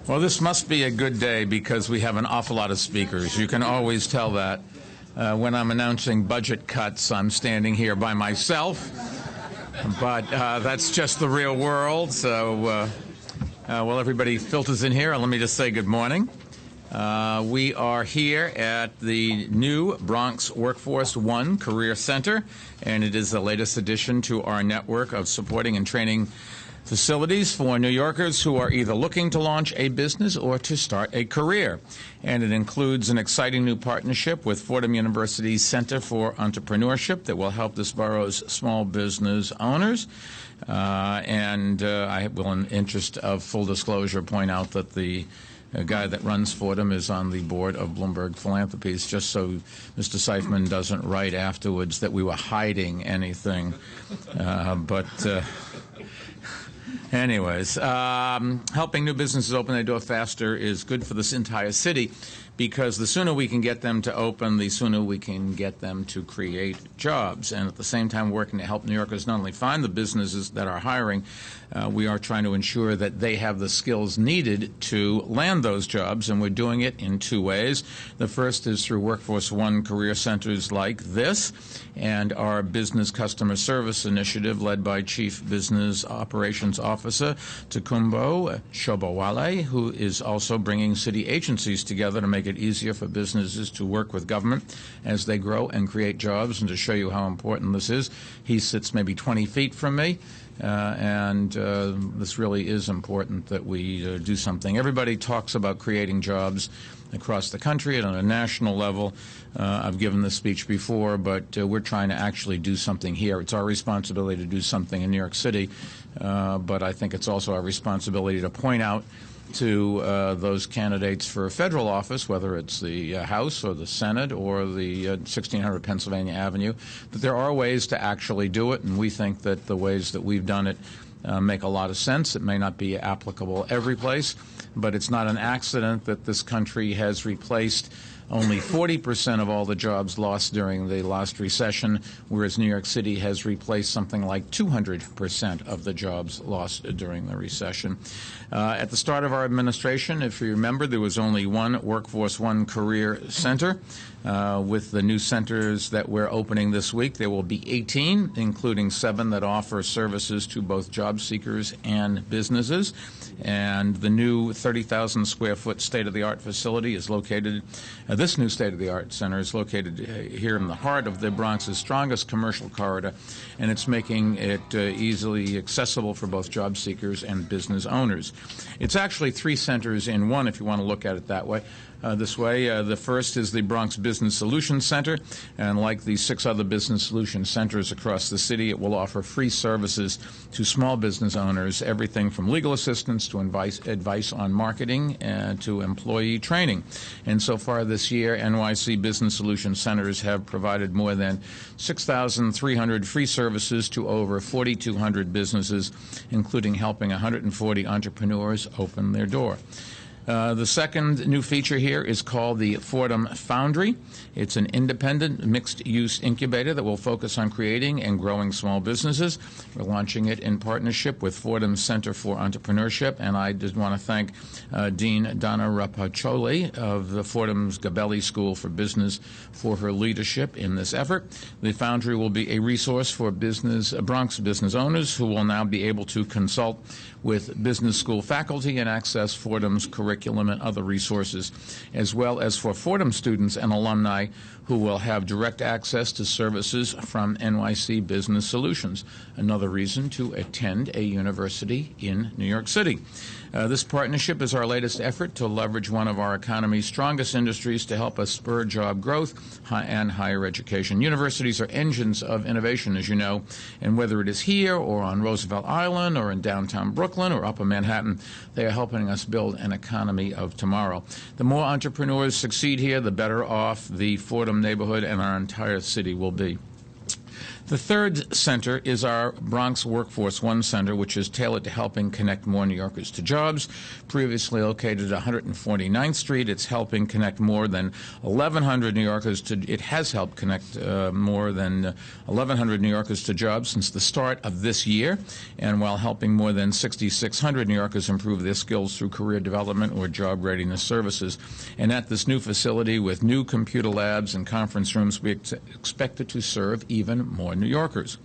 Well, this must be a good day because we have an awful lot of speakers. You can always tell that. When I'm announcing budget cuts, I'm standing here by myself. But that's just the real world. So while everybody filters in here, let me just say good morning. We are here at the new Bronx Workforce1 Career Center, and it is the latest addition to our network of supporting and training facilities for New Yorkers who are either looking to launch a business or to start a career. And it includes an exciting new partnership with Fordham University's Center for Entrepreneurship that will help this borough's small business owners. I will, in the interest of full disclosure, point out that the guy that runs Fordham is on the board of Bloomberg Philanthropies, just so Mr. Seifman doesn't write afterwards that we were hiding anything. Anyways, helping new businesses open their door faster is good for this entire city, because the sooner we can get them to open, the sooner we can get them to create jobs. And at the same time, working to help New Yorkers not only find the businesses that are hiring, we are trying to ensure that they have the skills needed to land those jobs, and we're doing it in two ways. The first is through Workforce1 Career Centers like this, and our Business Customer Service Initiative led by Chief Business Operations Officer Tokumbo Shobowale, who is also bringing city agencies together to make it easier for businesses to work with government as they grow and create jobs. And to show you how important this is, he sits maybe 20 feet from me. This really is important that we do something. Everybody talks about creating jobs across the country and on a national level. I've given this speech before, but we're trying to actually do something here. It's our responsibility to do something in New York City, but I think it's also our responsibility to point out to those candidates for federal office, whether it's the House or the Senate or the 1600 Pennsylvania Avenue, that there are ways to actually do it, and we think that the ways that we've done it make a lot of sense. It may not be applicable every place, but it's not an accident that this country has replaced only 40% of all the jobs lost during the last recession, whereas New York City has replaced something like 200% of the jobs lost during the recession. At the start of our administration, if you remember, there was only one Workforce1 Career Center. With the new centers that we're opening this week, there will be 18, including 7 that offer services to both job seekers and businesses. And the new 30,000 square foot state-of-the-art facility is located, this new state-of-the-art center is located here in the heart of the Bronx's strongest commercial corridor, and it's making it easily accessible for both job seekers and business owners. It's actually 3 centers in one, if you want to look at it that way. This way. The first is the Bronx Business Solutions Center, and like the 6 other business solution centers across the city, it will offer free services to small business owners, everything from legal assistance to advice on marketing and to employee training. And so far this year, NYC Business Solutions Centers have provided more than 6,300 free services to over 4,200 businesses, including helping 140 entrepreneurs open their door. The second new feature here is called the Fordham Foundry. It's an independent mixed-use incubator that will focus on creating and growing small businesses. We're launching it in partnership with Fordham Center for Entrepreneurship, and I just want to thank Dean Donna Rapaccioli of the Fordham's Gabelli School for Business for her leadership in this effort. The Foundry will be a resource for Bronx business owners who will now be able to consult with business school faculty and access Fordham's curriculum and other resources, as well as for Fordham students and alumni who will have direct access to services from NYC Business Solutions, another reason to attend a university in New York City. This partnership is our latest effort to leverage one of our economy's strongest industries to help us spur job growth and higher education. Universities are engines of innovation, as you know, and whether it is here or on Roosevelt Island or in downtown Brooklyn or Upper Manhattan, they are helping us build an economy of tomorrow. The more entrepreneurs succeed here, the better off the Fordham neighborhood and our entire city will be. The third center is our Bronx Workforce1 Center, which is tailored to helping connect more New Yorkers to jobs. Previously located at 149th Street, it's helping connect more than 1,100 New Yorkers to. It has helped connect more than 1,100 New Yorkers to jobs since the start of this year, and while helping more than 6,600 New Yorkers improve their skills through career development or job readiness services. And at this new facility with new computer labs and conference rooms, we expect it to serve even more New Yorkers.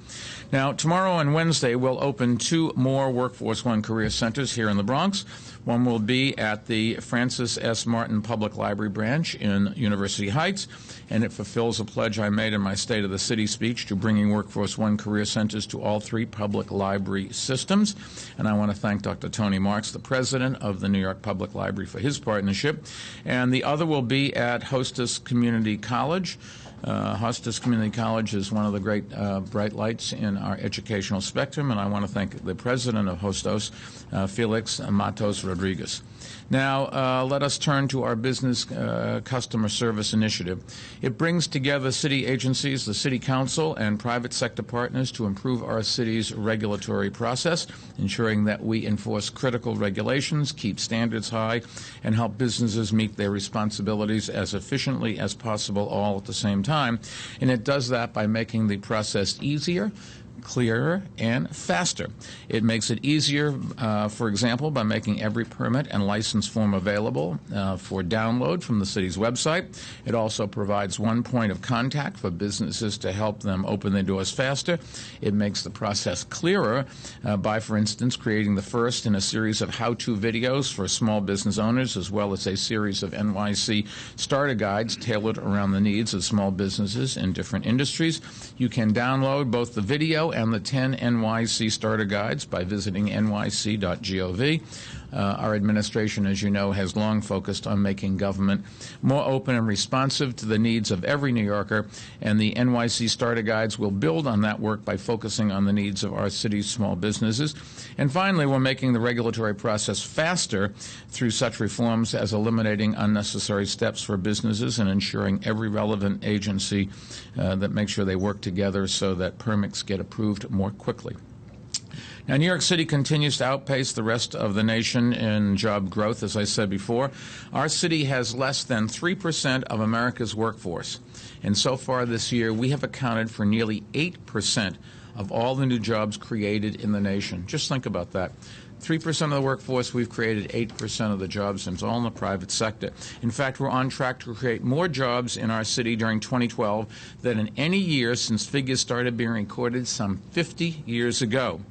Now, tomorrow and Wednesday, we'll open 2 more Workforce1 Career Centers here in the Bronx. One will be at the Francis S. Martin Public Library branch in University Heights, and it fulfills a pledge I made in my State of the City speech to bringing Workforce1 Career Centers to all 3 public library systems. And I want to thank Dr. Tony Marx, the president of the New York Public Library, for his partnership. And the other will be at Hostos Community College. Hostos Community College is one of the great bright lights in our educational spectrum, and I want to thank the president of Hostos, Felix Matos Rodriguez. Now, let us turn to our business customer service initiative. It brings together city agencies, the city council, and private sector partners to improve our city's regulatory process, ensuring that we enforce critical regulations, keep standards high, and help businesses meet their responsibilities as efficiently as possible all at the same time. And it does that by making the process easier, clearer, and faster. It makes it easier, for example, by making every permit and license form available for download from the city's website. It also provides one point of contact for businesses to help them open their doors faster. It makes the process clearer by, for instance, creating the first in a series of how-to videos for small business owners, as well as a series of NYC starter guides tailored around the needs of small businesses in different industries. You can download both the video and the 10 NYC starter guides by visiting nyc.gov. Our administration, as you know, has long focused on making government more open and responsive to the needs of every New Yorker, and the NYC starter guides will build on that work by focusing on the needs of our city's small businesses. And finally, we're making the regulatory process faster through such reforms as eliminating unnecessary steps for businesses and ensuring every relevant agency that makes sure they work together so that permits get approved more quickly. Now, New York City continues to outpace the rest of the nation in job growth, as I said before. Our city has less than 3% of America's workforce. And so far this year, we have accounted for nearly 8% of all the new jobs created in the nation. Just think about that. 3% of the workforce, we've created 8% of the jobs, and it's all in the private sector. In fact, we're on track to create more jobs in our city during 2012 than in any year since figures started being recorded some 50 years ago.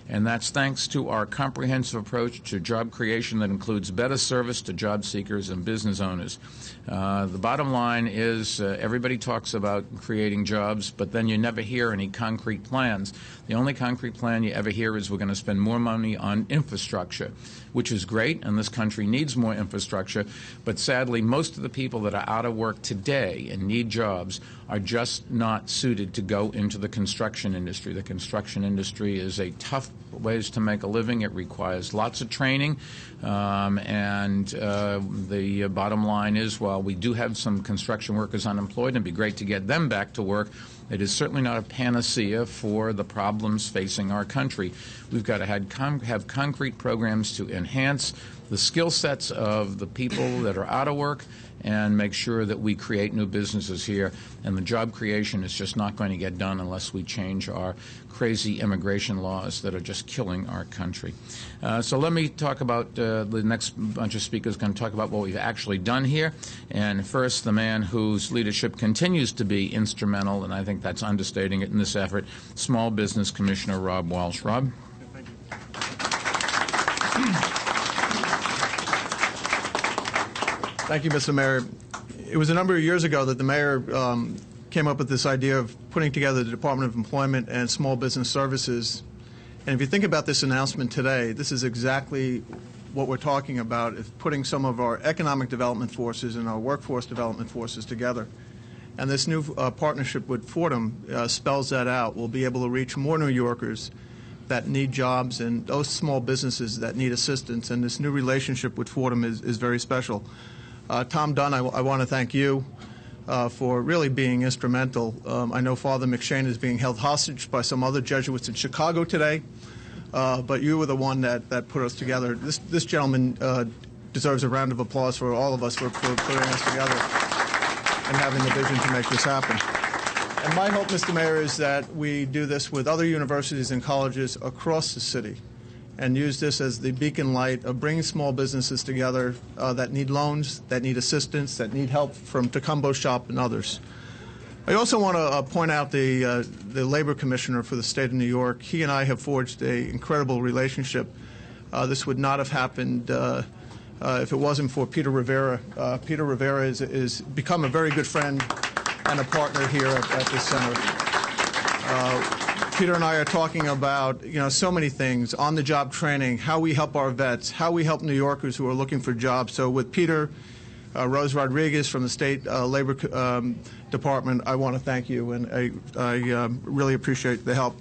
And that's thanks to our comprehensive approach to job creation that includes better service to job seekers and business owners. The bottom line is everybody talks about creating jobs, but then you never hear any concrete plans. The only concrete plan you ever hear is we're going to spend more money on infrastructure, which is great, and this country needs more infrastructure. But sadly, most of the people that are out of work today and need jobs are just not suited to go into the construction industry. The construction industry is a tough ways to make a living. It requires lots of training, and the bottom line is, while we do have some construction workers unemployed, and it'd be great to get them back to work, it is certainly not a panacea for the problems facing our country. We've got to have concrete programs to enhance the skill sets of the people that are out of work and make sure that we create new businesses here. And the job creation is just not going to get done unless we change our crazy immigration laws that are just killing our country. So let me talk about the next bunch of speakers going to talk about what we've actually done here. And first, the man whose leadership continues to be instrumental, and I think that's understating it in this effort, Small Business Commissioner Rob Walsh. Rob? Thank you. Thank you, Mr. Mayor. It was a number of years ago that the mayor came up with this idea of putting together the Department of Employment and Small Business Services. And if you think about this announcement today, this is exactly what we're talking about, is putting some of our economic development forces and our workforce development forces together. And this new partnership with Fordham spells that out. We'll be able to reach more New Yorkers that need jobs and those small businesses that need assistance. And this new relationship with Fordham is very special. Donna, I want to thank you for really being instrumental. I know Father McShane is being held hostage by some other Jesuits in Chicago today, but you were the one that put us together. This gentleman deserves a round of applause for all of us for putting us together and having the vision to make this happen. And my hope, Mr. Mayor, is that we do this with other universities and colleges across the city and use this as the beacon light of bringing small businesses together that need loans, that need assistance, that need help from Tokumbo Shop and others. I also want to point out the Labor Commissioner for the state of New York. He and I have forged an incredible relationship. This would not have happened if it wasn't for Peter Rivera. Peter Rivera is become a very good friend and a partner here at this center. Peter and I are talking about, so many things, on-the-job training, how we help our vets, how we help New Yorkers who are looking for jobs. So with Peter Rose Rodriguez from the State Labor Department, I want to thank you, and I really appreciate the help.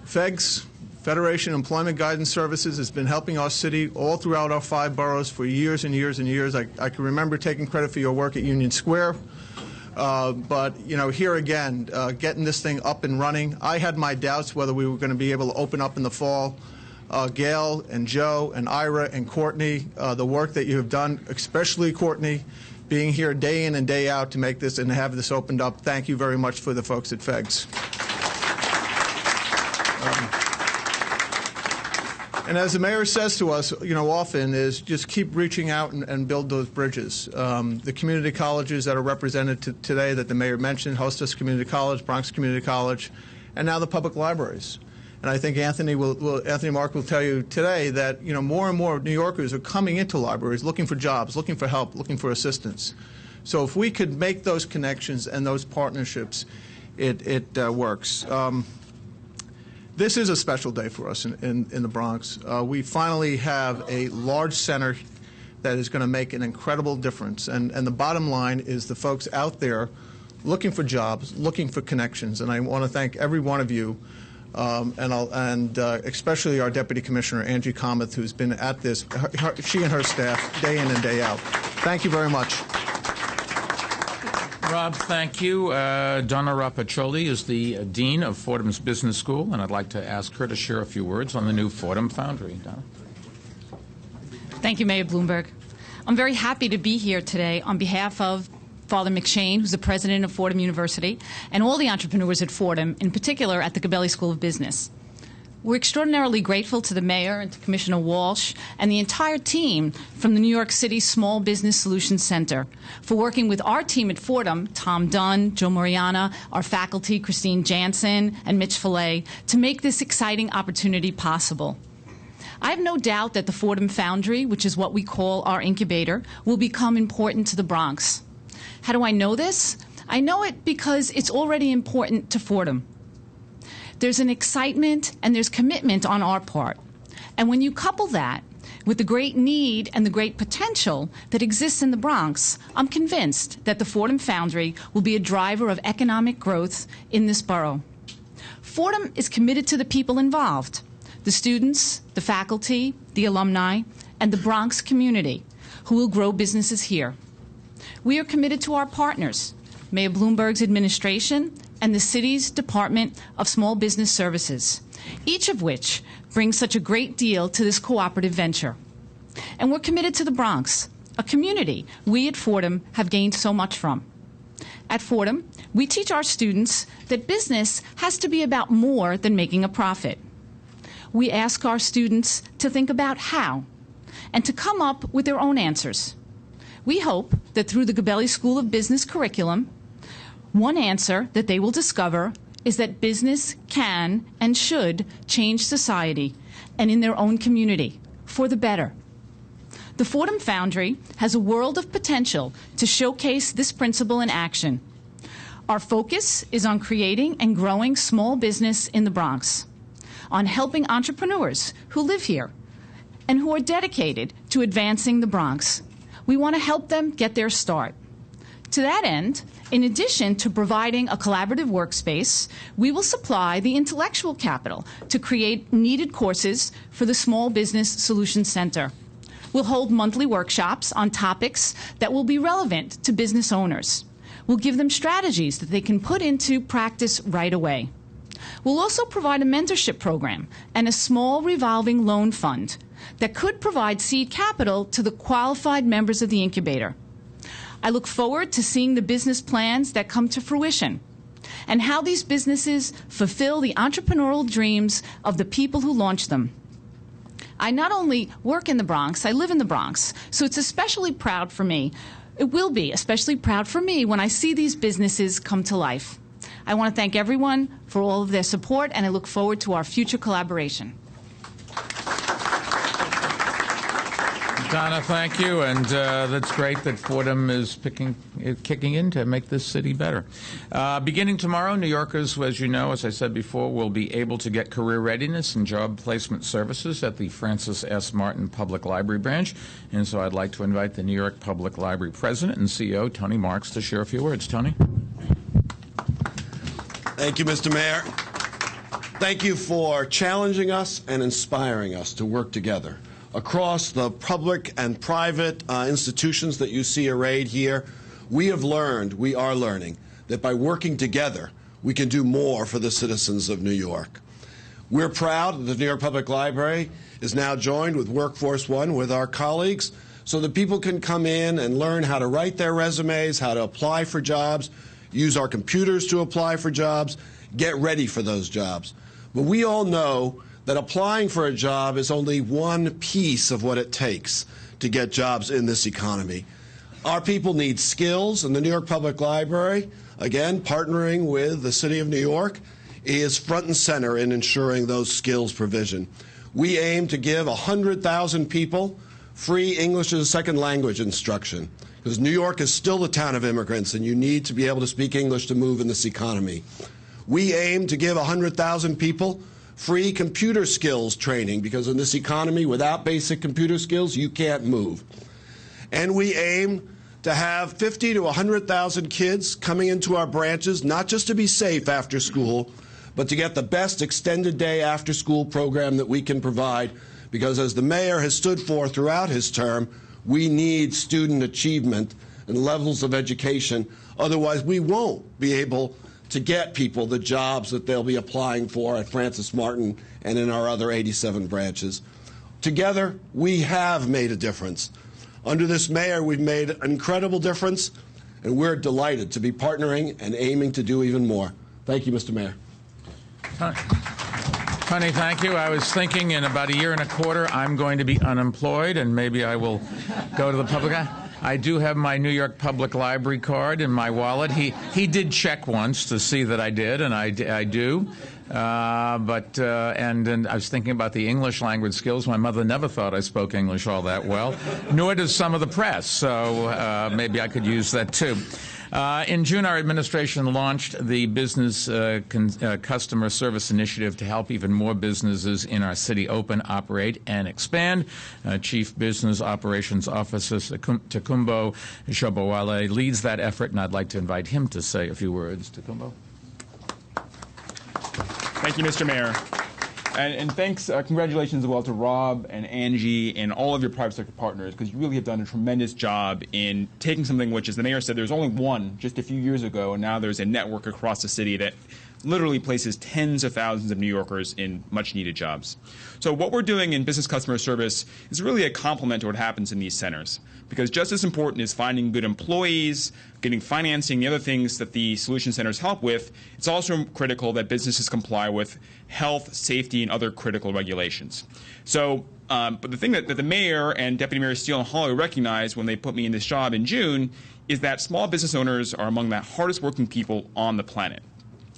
FEGS, Federation Employment Guidance Services, has been helping our city all throughout our 5 boroughs for years and years and years. I can remember taking credit for your work at Union Square. But, here again, getting this thing up and running, I had my doubts whether we were going to be able to open up in the fall. Gail and Joe and Ira and Courtney, the work that you have done, especially Courtney, being here day in and day out to make this and have this opened up. Thank you very much for the folks at FEGS. And as the mayor says to us, often is just keep reaching out and build those bridges. The community colleges that are represented today that the mayor mentioned, Hostos Community College, Bronx Community College, and now the public libraries. And I think Anthony Mark will tell you today that more and more New Yorkers are coming into libraries looking for jobs, looking for help, looking for assistance. So if we could make those connections and those partnerships, it works. This is a special day for us in the Bronx. We finally have a large center that is going to make an incredible difference. And the bottom line is the folks out there looking for jobs, looking for connections. And I want to thank every one of you, and especially our Deputy Commissioner, Angie Cometh, who's been at this, she and her staff, day in and day out. Thank you very much. Rob, thank you. Donna Rapaccioli is the Dean of Fordham's Business School, and I'd like to ask her to share a few words on the new Fordham Foundry. Donna? Thank you, Mayor Bloomberg. I'm very happy to be here today on behalf of Father McShane, who's the president of Fordham University, and all the entrepreneurs at Fordham, in particular at the Gabelli School of Business. We're extraordinarily grateful to the mayor and to Commissioner Walsh and the entire team from the New York City Small Business Solutions Center for working with our team at Fordham, Tom Dunn, Joe Moriana, our faculty, Christine Jansen, and Mitch Fillet, to make this exciting opportunity possible. I have no doubt that the Fordham Foundry, which is what we call our incubator, will become important to the Bronx. How do I know this? I know it because it's already important to Fordham. There's an excitement and there's commitment on our part. And when you couple that with the great need and the great potential that exists in the Bronx, I'm convinced that the Fordham Foundry will be a driver of economic growth in this borough. Fordham is committed to the people involved, the students, the faculty, the alumni, and the Bronx community who will grow businesses here. We are committed to our partners, Mayor Bloomberg's administration and the city's Department of Small Business Services, each of which brings such a great deal to this cooperative venture. And we're committed to the Bronx, a community we at Fordham have gained so much from. At Fordham, we teach our students that business has to be about more than making a profit. We ask our students to think about how and to come up with their own answers. We hope that through the Gabelli School of Business curriculum, one answer that they will discover is that business can and should change society and in their own community for the better. The Fordham Foundry has a world of potential to showcase this principle in action. Our focus is on creating and growing small business in the Bronx, on helping entrepreneurs who live here and who are dedicated to advancing the Bronx. We want to help them get their start. To that end, in addition to providing a collaborative workspace, we will supply the intellectual capital to create needed courses for the Small Business Solutions Center. We'll hold monthly workshops on topics that will be relevant to business owners. We'll give them strategies that they can put into practice right away. We'll also provide a mentorship program and a small revolving loan fund that could provide seed capital to the qualified members of the incubator. I look forward to seeing the business plans that come to fruition and how these businesses fulfill the entrepreneurial dreams of the people who launch them. I not only work in the Bronx, I live in the Bronx, so it's especially proud for me. It will be especially proud for me when I see these businesses come to life. I want to thank everyone for all of their support, and I look forward to our future collaboration. Donna, thank you, and that's great that Fordham is kicking in to make this city better. Beginning tomorrow, New Yorkers, as you know, as I said before, will be able to get career readiness and job placement services at the Francis S. Martin Public Library branch, and so I'd like to invite the New York Public Library President and CEO, Tony Marx, to share a few words. Tony? Thank you, Mr. Mayor. Thank you for challenging us and inspiring us to work together. Across the public and private institutions that you see arrayed here, we are learning, that by working together, we can do more for the citizens of New York. We're proud that the New York Public Library is now joined with Workforce1 with our colleagues so that people can come in and learn how to write their resumes, how to apply for jobs, use our computers to apply for jobs, get ready for those jobs. But we all know that applying for a job is only one piece of what it takes to get jobs in this economy. Our people need skills, and the New York Public Library, again, partnering with the City of New York, is front and center in ensuring those skills provision. We aim to give 100,000 people free English as a second language instruction, because New York is still a town of immigrants, and you need to be able to speak English to move in this economy. We aim to give 100,000 people free computer skills training, because in this economy, without basic computer skills, you can't move. And we aim to have 50 to 100,000 kids coming into our branches, not just to be safe after school, but to get the best extended day after school program that we can provide, because as the mayor has stood for throughout his term, we need student achievement and levels of education. Otherwise, we won't be able to get people the jobs that they'll be applying for at Francis Martin and in our other 87 branches. Together, we have made a difference. Under this mayor, we've made an incredible difference, and we're delighted to be partnering and aiming to do even more. Thank you, Mr. Mayor. Tony, thank you. I was thinking in about a year and a quarter I'm going to be unemployed, and maybe I will go to the public. I do have my New York Public Library card in my wallet. He did check once to see that I did, and I do. And I was thinking about the English language skills. My mother never thought I spoke English all that well, nor does some of the press. So maybe I could use that too. In June, our administration launched the Business Customer Service Initiative to help even more businesses in our city open, operate, and expand. Chief Business Operations Officer Tokumbo Shobowale leads that effort, and I'd like to invite him to say a few words. Tokumbo. Thank you, Mr. Mayor. And thanks, congratulations as well to Rob and Angie and all of your private sector partners, because you really have done a tremendous job in taking something which, as the mayor said, there's only one just a few years ago, and now there's a network across the city that literally places tens of thousands of New Yorkers in much-needed jobs. So what we're doing in business customer service is really a complement to what happens in these centers, because just as important as finding good employees, getting financing, the other things that the solution centers help with, it's also critical that businesses comply with health, safety, and other critical regulations. So, but the thing that the mayor and Deputy Mayor Steele and Hawley recognized when they put me in this job in June is that small business owners are among the hardest working people on the planet.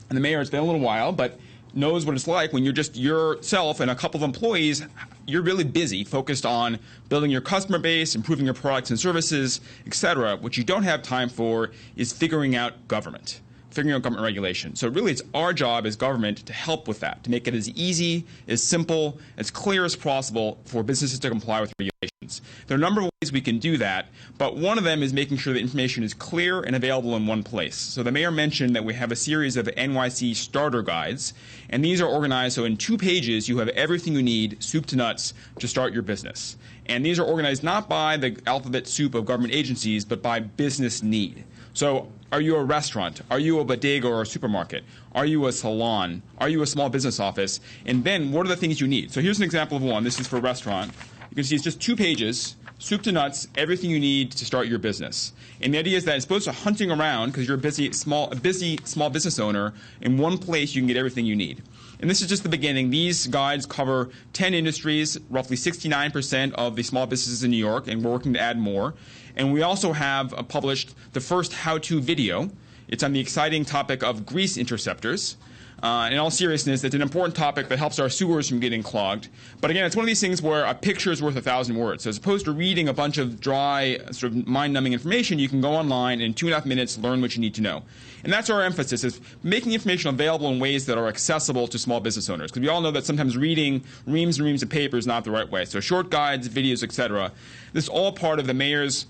And the mayor, it's been a little while, but knows what it's like when you're just yourself and a couple of employees. You're really busy, focused on building your customer base, improving your products and services, et cetera. What you don't have time for is figuring out government regulation. So really it's our job as government to help with that, to make it as easy, as simple, as clear as possible for businesses to comply with regulations. There are a number of ways we can do that, but one of them is making sure the information is clear and available in one place. So the mayor mentioned that we have a series of NYC starter guides, and these are organized so in 2 pages you have everything you need, soup to nuts, to start your business. And these are organized not by the alphabet soup of government agencies, but by business need. So are you a restaurant? Are you a bodega or a supermarket? Are you a salon? Are you a small business office? And then what are the things you need? So here's an example of one. This is for a restaurant. You can see it's just 2 pages, soup to nuts, everything you need to start your business. And the idea is that as opposed to hunting around, because you're a busy small business owner, in one place you can get everything you need. And this is just the beginning. These guides cover 10 industries, roughly 69% of the small businesses in New York, and we're working to add more. And we also have published the first how-to video. It's on the exciting topic of grease interceptors. In all seriousness, it's an important topic that helps our sewers from getting clogged. But again, it's one of these things where a picture is worth 1,000 words. So as opposed to reading a bunch of dry, sort of mind-numbing information, you can go online and in 2.5 minutes learn what you need to know. And that's our emphasis, is making information available in ways that are accessible to small business owners. Because we all know that sometimes reading reams and reams of paper is not the right way. So short guides, videos, etc. This is all part of the mayor's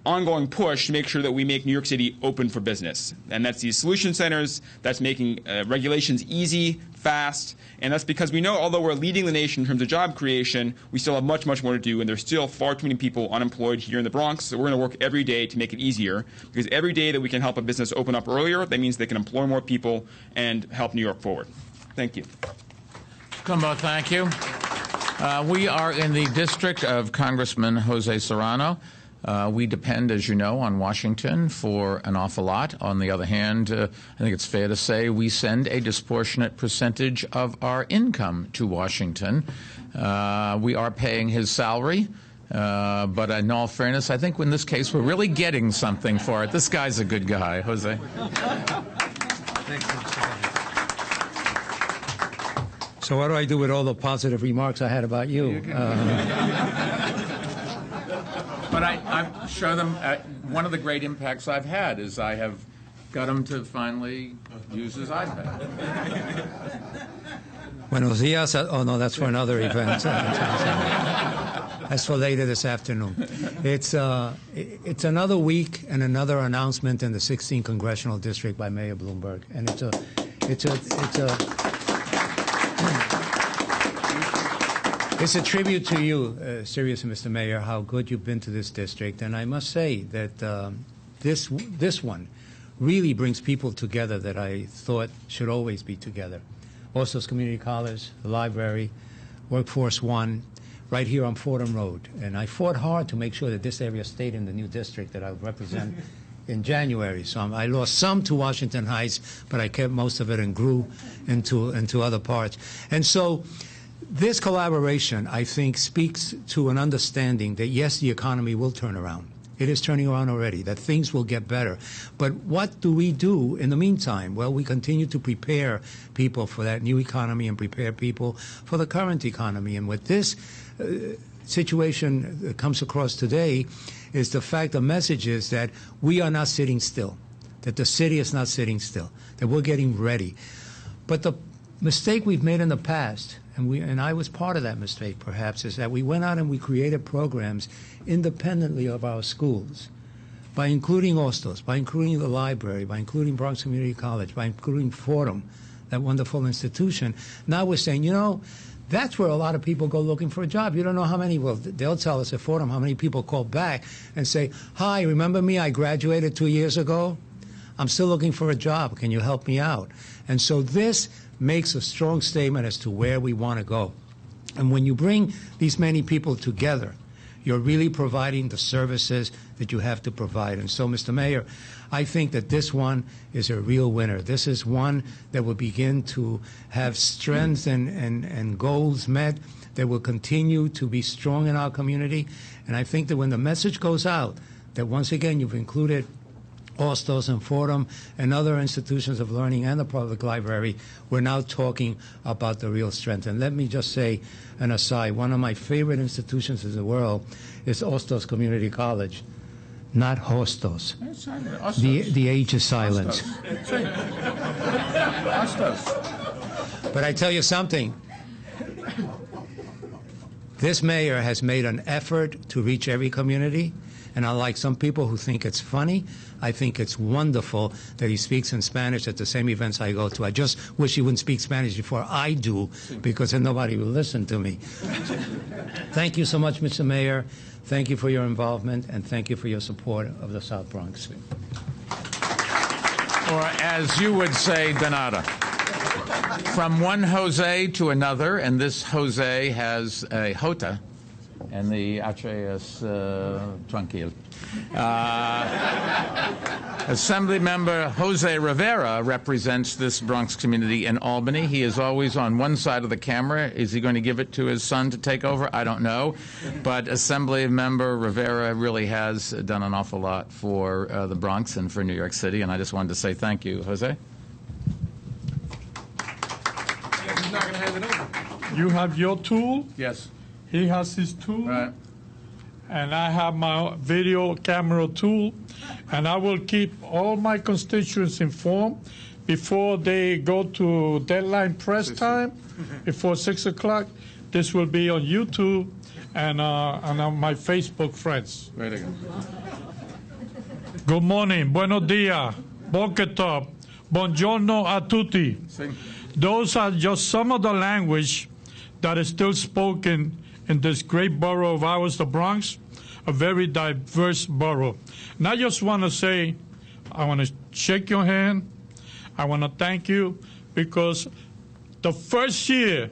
ongoing push to make sure that we make New York City open for business. And that's these solution centers, that's making regulations easy, fast, and that's because we know, although we're leading the nation in terms of job creation, we still have much, much more to do, and there's still far too many people unemployed here in the Bronx, so we're going to work every day to make it easier, because every day that we can help a business open up earlier, that means they can employ more people and help New York forward. Thank you. Tokumbo, thank you. We are in the district of Congressman Jose Serrano. We depend, as you know, on Washington for an awful lot. On the other hand, I think it's fair to say we send a disproportionate percentage of our income to Washington. We are paying his salary, but in all fairness, I think in this case we're really getting something for it. This guy's a good guy. Jose. So what do I do with all the positive remarks I had about you? But I show them one of the great impacts I've had is I have got him to finally use his iPad. Buenos dias. Oh, no, that's for another event. That's for later this afternoon. It's another week and another announcement in the 16th Congressional District by Mayor Bloomberg. And it's a tribute to you, seriously, Mr. Mayor, how good you've been to this district. And I must say that this one really brings people together that I thought should always be together. Hostos Community College, the library, Workforce1, right here on Fordham Road. And I fought hard to make sure that this area stayed in the new district that I represent in January. So I lost some to Washington Heights, but I kept most of it and grew into other parts. And so this collaboration, I think, speaks to an understanding that, yes, the economy will turn around. It is turning around already, that things will get better. But what do we do in the meantime? Well, we continue to prepare people for that new economy and prepare people for the current economy. And what this situation that comes across today is the fact, the message is that we are not sitting still, that the city is not sitting still, that we're getting ready. But the mistake we've made in the past, and I was part of that mistake perhaps, is that we went out and we created programs independently of our schools, by including Hostos, by including the library, by including Bronx Community College, by including Fordham, that wonderful institution. Now we're saying, you know, that's where a lot of people go looking for a job. You don't know how many, well, they'll tell us at Fordham how many people call back and say, hi, remember me? I graduated 2 years ago. I'm still looking for a job. Can you help me out? And so this makes a strong statement as to where we want to go. And when you bring these many people together, you're really providing the services that you have to provide. And so, Mr. Mayor, I think that this one is a real winner. This is one that will begin to have strengths and goals met, that will continue to be strong in our community. And I think that when the message goes out, that once again you've included Hostos and Fordham and other institutions of learning and the public library, we're now talking about the real strength. And let me just say an aside, one of my favorite institutions in the world is Hostos Community College, not Hostos. The age is silent. Hostos. But I tell you something, This mayor has made an effort to reach every community, and unlike some people who think it's funny, I think it's wonderful that he speaks in Spanish at the same events I go to. I just wish he wouldn't speak Spanish before I do, because then nobody will listen to me. Thank you so much, Mr. Mayor. Thank you for your involvement, and thank you for your support of the South Bronx. Or as you would say, Donata. From one Jose to another, and this Jose has a Jota, and the H is tranquil. Assembly member Jose Rivera represents this Bronx community in Albany. He is always on one side of the camera. Is he going to give it to his son to take over? I don't know. But Assembly member Rivera really has done an awful lot for the Bronx and for New York City, and I just wanted to say thank you. Jose? He's not going to hand it over. You have your tool. Yes. He has his tool. Right. And I have my video camera tool. And I will keep all my constituents informed before they go to deadline press time, before 6 o'clock. This will be on YouTube and on my Facebook friends. Right again. Good morning. Buenos dias. Boketop. Buongiorno a tutti. Sing. Those are just some of the language that is still spoken in this great borough of ours, the Bronx, a very diverse borough. And I just want to say, I want to shake your hand. I want to thank you, because the first year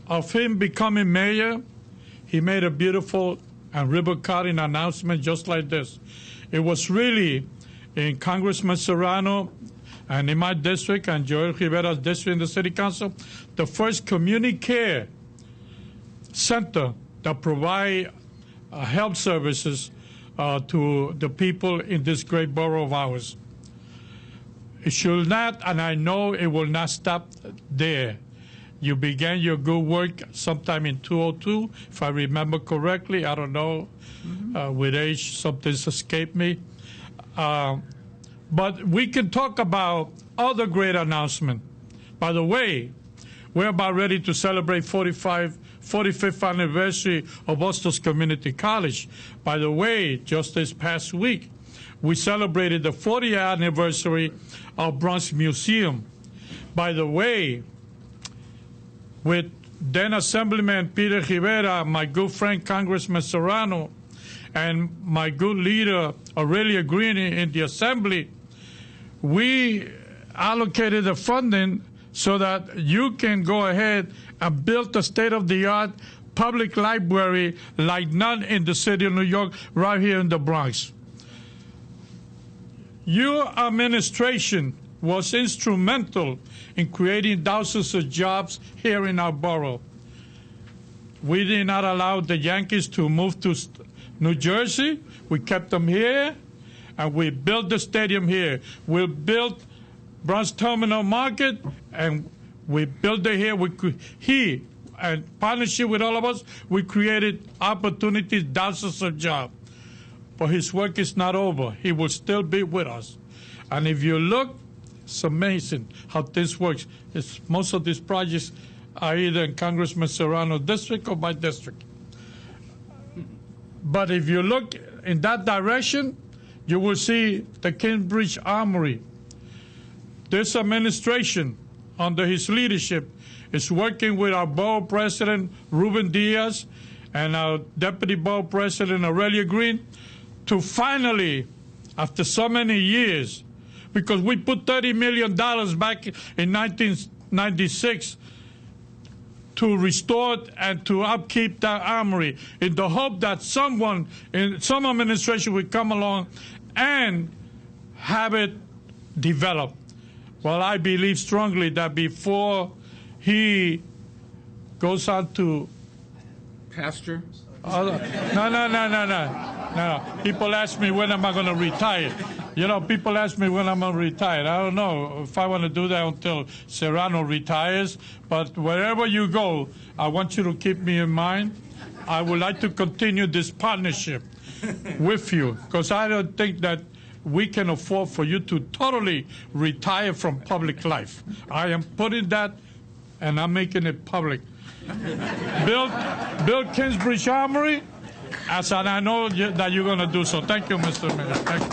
of him becoming mayor, he made a beautiful and ribbon-cutting announcement just like this. It was really in Congressman Serrano and in my district and Joel Rivera's district in the city council, the first community care center that provide health services to the people in this great borough of ours. It should not, and I know it will not stop there. You began your good work sometime in 2002, if I remember correctly. I don't know. With age, something's escaped me. But we can talk about other great announcements. By the way, we're about ready to celebrate 45th anniversary of Hostos Community College. By the way, just this past week, we celebrated the 40th anniversary of Bronx Museum. By the way, with then Assemblyman Peter Rivera, my good friend Congressman Serrano, and my good leader Aurelia Green in the Assembly, we allocated the funding so that you can go ahead and build a state-of-the-art public library like none in the city of New York, right here in the Bronx. Your administration was instrumental in creating thousands of jobs here in our borough. We did not allow the Yankees to move to New Jersey. We kept them here, and we built the stadium here. We built Bronx Terminal Market, and we built it here. He, in partnership with all of us, we created opportunities, thousands of jobs. But his work is not over. He will still be with us. And if you look, it's amazing how this works. Most of these projects are either in Congressman Serrano's district or my district. But if you look in that direction, you will see the Cambridge Armory. This administration, under his leadership, is working with our borough president, Ruben Diaz, and our deputy borough president, Aurelia Green, to finally, after so many years, because we put $30 million back in 1996 to restore and to upkeep that armory, in the hope that someone in some administration would come along and have it developed. Well, I believe strongly that before he goes on to Pasture? no. People ask me when am I going to retire. You know, people ask me when I'm going to retire. I don't know if I want to do that until Serrano retires. But wherever you go, I want you to keep me in mind. I would like to continue this partnership with you, because I don't think that we can afford for you to totally retire from public life. I am putting that, and I'm making it public. build Kingsbridge Armory, as I know that you're going to do so. Thank you, Mr. Mayor. Thank you.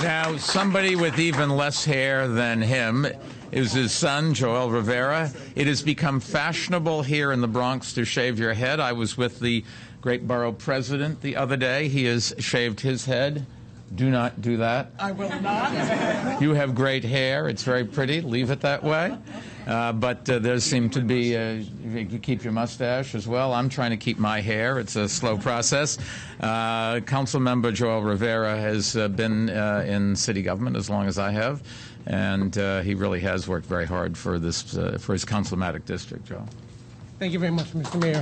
Now, somebody with even less hair than him is his son, Joel Rivera. It has become fashionable here in the Bronx to shave your head. I was with the great borough president the other day. He has shaved his head. Do not do that. I will not. You have great hair. It's very pretty. Leave it that way. But there seem to be, you keep your mustache as well. I'm trying to keep my hair. It's a slow process. Councilmember Joel Rivera has been in city government as long as I have, and he really has worked very hard for this, for his councilmatic district, Joel. Thank you very much, Mr. Mayor.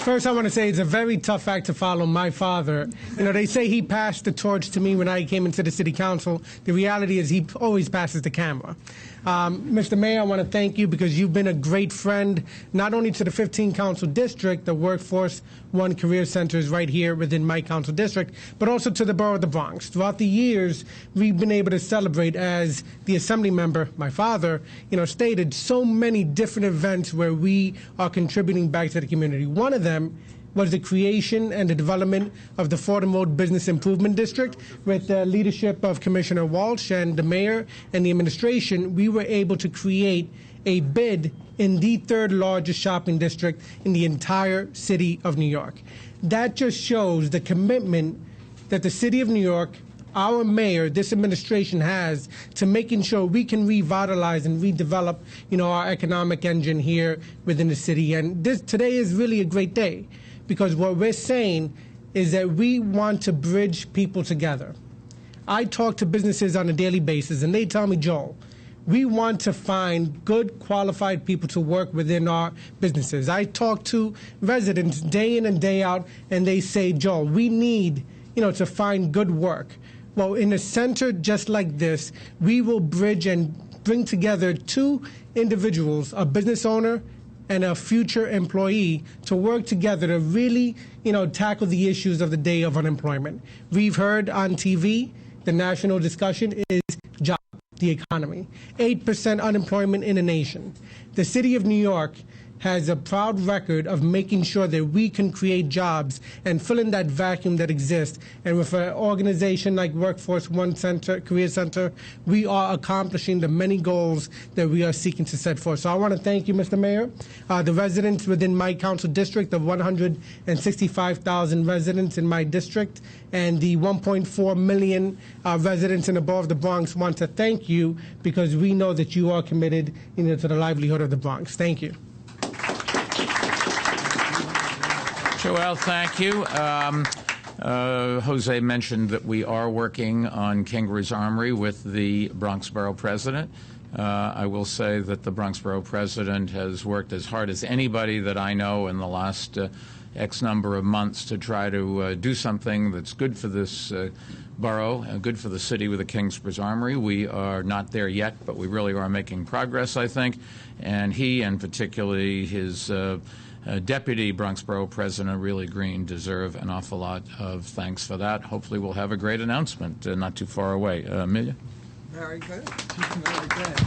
First, I want to say it's a very tough act to follow. My father, they say he passed the torch to me when I came into the city council. The reality is he always passes the camera. Mr. Mayor, I want to thank you because you've been a great friend, not only to the 15 council district, the Workforce1 Career Center is right here within my council district, but also to the borough of the Bronx. Throughout the years, we've been able to celebrate, as the assembly member, my father, stated, so many different events where we are contributing back to the community. One of them was the creation and the development of the Fordham Road Business Improvement District. With the leadership of Commissioner Walsh and the mayor and the administration, we were able to create a bid in the third largest shopping district in the entire city of New York. That just shows the commitment that the city of New York, our mayor, this administration has to making sure we can revitalize and redevelop, our economic engine here within the city. And today is really a great day, because what we're saying is that we want to bridge people together. I talk to businesses on a daily basis, and they tell me, Joel, we want to find good, qualified people to work within our businesses. I talk to residents day in and day out, and they say, Joel, we need, to find good work. Well, in a center just like this, we will bridge and bring together two individuals, a business owner and a future employee, to work together to really, tackle the issues of the day of unemployment. We've heard on TV, the national discussion is job, the economy. 8% unemployment in the nation. The city of New York has a proud record of making sure that we can create jobs and fill in that vacuum that exists. And with an organization like Workforce1 Career Center, we are accomplishing the many goals that we are seeking to set forth. So I want to thank you, Mr. Mayor. The residents within my council district, the 165,000 residents in my district, and the 1.4 million residents and above the Bronx want to thank you, because we know that you are committed, to the livelihood of the Bronx. Thank you. Joel, thank you. Jose mentioned that we are working on Kingsbridge Armory with the Bronx Borough President. I will say that the Bronx Borough President has worked as hard as anybody that I know in the last X number of months to try to do something that's good for this borough, good for the city with the Kingsbridge Armory. We are not there yet, but we really are making progress, I think. And he, and particularly his Deputy Bronx Borough President, Really Green, deserve an awful lot of thanks for that. Hopefully we'll have a great announcement not too far away. Amelia? Very good. Very good.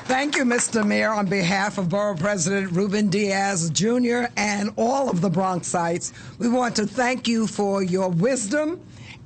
Thank you, Mr. Mayor. On behalf of Borough President Ruben Diaz Jr. and all of the Bronxites, we want to thank you for your wisdom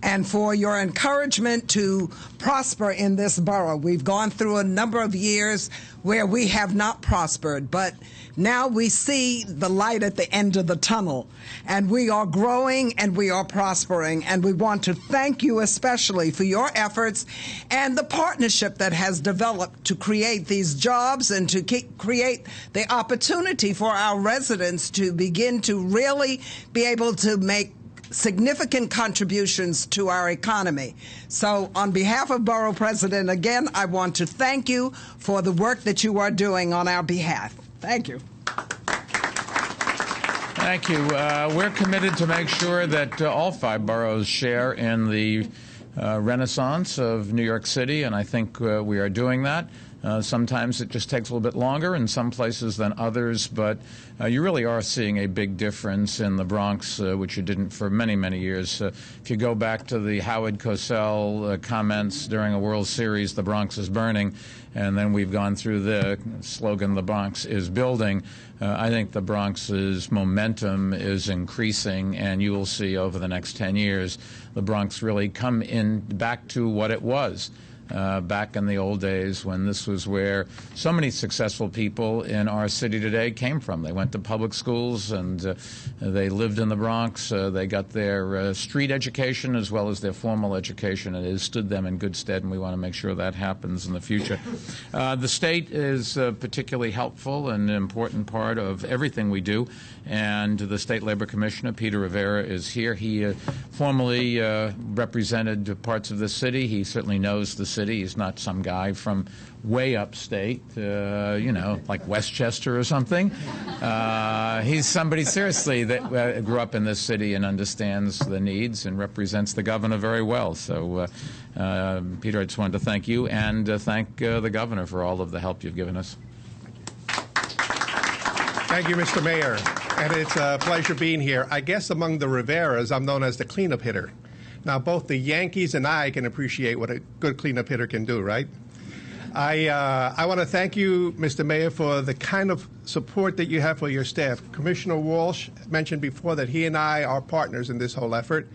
and for your encouragement to prosper in this borough. We've gone through a number of years where we have not prospered, but now we see the light at the end of the tunnel, and we are growing and we are prospering, and we want to thank you especially for your efforts and the partnership that has developed to create these jobs and to create the opportunity for our residents to begin to really be able to make significant contributions to our economy. So on behalf of Borough President, again, I want to thank you for the work that you are doing on our behalf. Thank you. Thank you. We're committed to make sure that all 5 boroughs share in the renaissance of New York City, and I think we are doing that. Sometimes it just takes a little bit longer in some places than others, but you really are seeing a big difference in the Bronx, which you didn't for many, many years. If you go back to the Howard Cosell comments during a World Series, the Bronx is burning, and then we've gone through the slogan, the Bronx is building. I think the Bronx's momentum is increasing, and you will see over the next 10 years the Bronx really come in back to what it was. Back in the old days when this was where so many successful people in our city today came from. They went to public schools and they lived in the Bronx. They got their street education as well as their formal education, and it has stood them in good stead, and we want to make sure that happens in the future. The state is particularly helpful and an important part of everything we do, and the State Labor Commissioner, Peter Rivera, is here. He formerly represented parts of the city. He certainly knows the city. He's not some guy from way upstate, like Westchester or something. He's somebody, seriously, that grew up in this city and understands the needs and represents the governor very well. So, Peter, I just wanted to thank you and thank the governor for all of the help you've given us. Thank you, Mr. Mayor. And it's a pleasure being here. I guess among the Riveras, I'm known as the cleanup hitter. Now, both the Yankees and I can appreciate what a good cleanup hitter can do, right? I want to thank you, Mr. Mayor, for the kind of support that you have for your staff. Commissioner Walsh mentioned before that he and I are partners in this whole effort.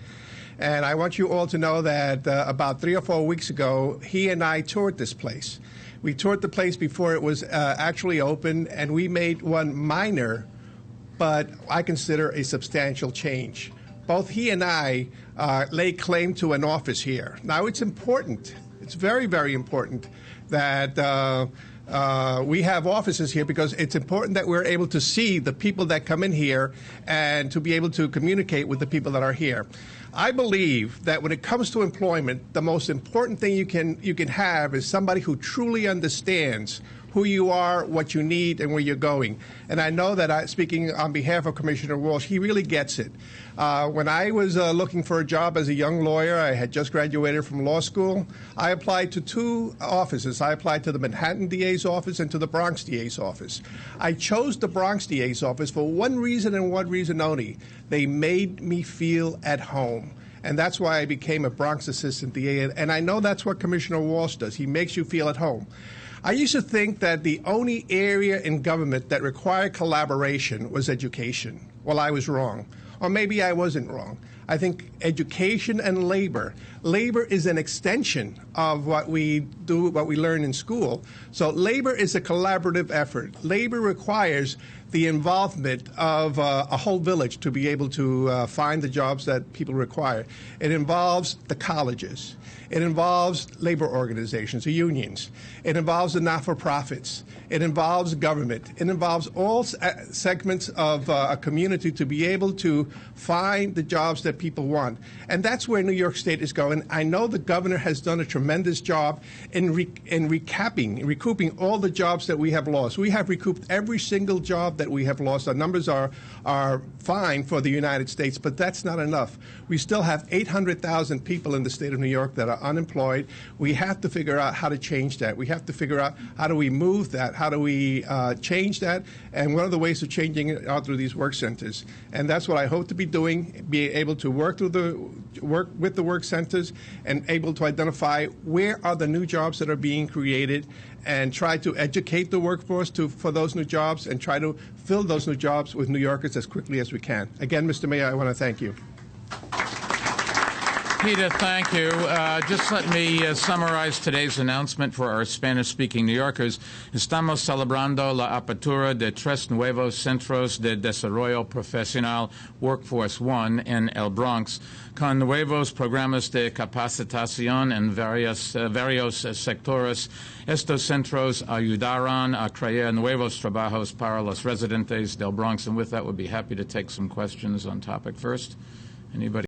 And I want you all to know that about 3 or 4 weeks ago, he and I toured this place. We toured the place before it was actually open, and we made one minor, but I consider a substantial change. Both he and I lay claim to an office here. Now, it's important. It's very, very important that we have offices here because it's important that we're able to see the people that come in here and to be able to communicate with the people that are here. I believe that when it comes to employment, the most important thing you can have is somebody who truly understands who you are, what you need, and where you're going. And I know that speaking on behalf of Commissioner Walsh, he really gets it. When I was looking for a job as a young lawyer, I had just graduated from law school, I applied to 2 offices. I applied to the Manhattan DA's office and to the Bronx DA's office. I chose the Bronx DA's office for one reason and one reason only. They made me feel at home. And that's why I became a Bronx Assistant DA. And I know that's what Commissioner Walsh does. He makes you feel at home. I used to think that the only area in government that required collaboration was education. Well, I was wrong. Or maybe I wasn't wrong. I think education and labor. Labor is an extension of what we do, what we learn in school. So labor is a collaborative effort. Labor requires the involvement of a whole village to be able to find the jobs that people require. It involves the colleges. It involves labor organizations, the unions. It involves the not-for-profits. It involves government. It involves all segments of a community to be able to find the jobs that people want. And that's where New York State is going. I know the governor has done a tremendous job in recouping all the jobs that we have lost. We have recouped every single job that we have lost. Our numbers are fine for the United States, but that's not enough. We still have 800,000 people in the state of New York that are unemployed. We have to figure out how to change that. We have to figure out how do we move that, how do we change that, and one of the ways of changing it are through these work centers. And that's what I hope to be doing, be able to work with the work centers and able to identify where are the new jobs that are being created and try to educate the workforce for those new jobs and try to fill those new jobs with New Yorkers as quickly as we can. Again, Mr. Mayor, I want to thank you. Peter, thank you. Just let me summarize today's announcement for our Spanish-speaking New Yorkers. Estamos celebrando la apertura de 3 nuevos centros de desarrollo profesional Workforce1 en el Bronx, con nuevos programas de capacitación en varios sectores. Estos centros ayudarán a crear nuevos trabajos para los residentes del Bronx. And with that, we'll be happy to take some questions on topic first. Anybody?